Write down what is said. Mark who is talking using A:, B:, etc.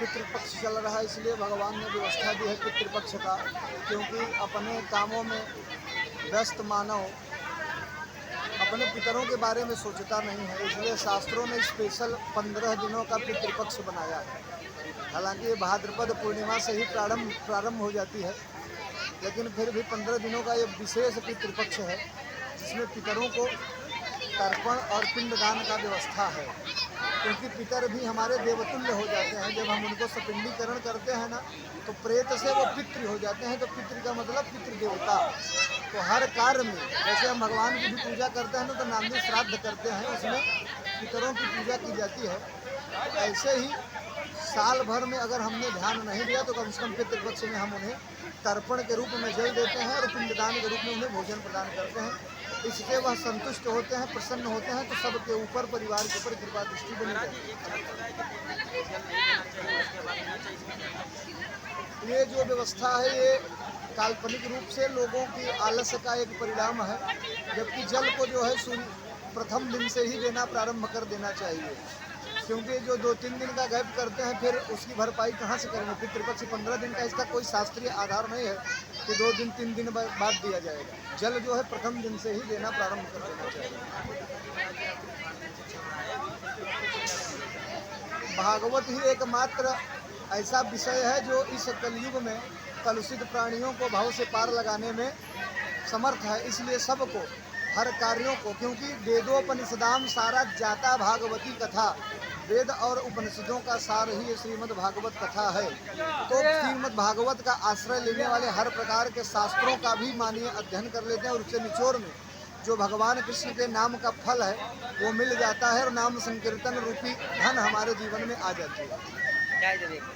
A: पितृपक्ष चल रहा है, इसलिए भगवान ने व्यवस्था दी है पितृपक्ष का, क्योंकि अपने कामों में व्यस्त मानव अपने पितरों के बारे में सोचता नहीं है। इसलिए शास्त्रों ने स्पेशल 15 दिनों का पितृपक्ष बनाया है। हालांकि ये भाद्रपद पूर्णिमा से ही प्रारंभ हो जाती है, लेकिन फिर भी 15 दिनों का ये विशेष पितृपक्ष है, जिसमें पितरों को तर्पण और पिंडदान का व्यवस्था है। क्योंकि पितर भी हमारे देवतुल्य हो जाते हैं। जब हम उनको सपिंडीकरण करते हैं ना, तो प्रेत से वो पितृ हो जाते हैं। तो पितृ का मतलब पितृदेवता। तो हर कार्य में, जैसे हम भगवान की भी पूजा करते हैं ना, तो नांदी श्राद्ध करते हैं, उसमें पितरों की पूजा की जाती है। ऐसे ही साल भर में अगर हमने ध्यान नहीं दिया, तो कम से कम पितृपक्ष में हम उन्हें तर्पण के रूप में जल देते हैं और पिंडदान के रूप में उन्हें भोजन प्रदान करते हैं। इससे वह संतुष्ट होते हैं, प्रसन्न होते हैं, तो सबके ऊपर, परिवार के ऊपर कृपा दृष्टि बनी रहती है। ये जो व्यवस्था है, ये काल्पनिक रूप से लोगों की आलस्य का एक परिणाम है, जबकि जल को जो है प्रथम दिन से ही देना प्रारंभ कर देना चाहिए। क्योंकि जो 2-3 दिन का गैप करते हैं, फिर उसकी भरपाई कहाँ से करेंगे। पितृपक्ष 15 दिन का, इसका कोई शास्त्रीय आधार नहीं है कि 2 दिन 3 दिन बाद दिया जाएगा। जल जो है प्रथम दिन से ही देना प्रारंभ कर देना चाहिए। भागवत ही एकमात्र ऐसा विषय है जो इस कलयुग में कलुषित प्राणियों को भाव से पार लगाने में समर्थ है। इसलिए सबको, हर कार्यों को, क्योंकि वेदोपनिषदाम सारा जाता भागवती कथा, वेद और उपनिषदों का सार ही श्रीमद् भागवत कथा है। तो श्रीमद् भागवत का आश्रय लेने वाले हर प्रकार के शास्त्रों का भी मानिए अध्ययन कर लेते हैं, और उससे निचोड़ में जो भगवान कृष्ण के नाम का फल है वो मिल जाता है, और नाम संकीर्तन रूपी धन हमारे जीवन में आ जाती है।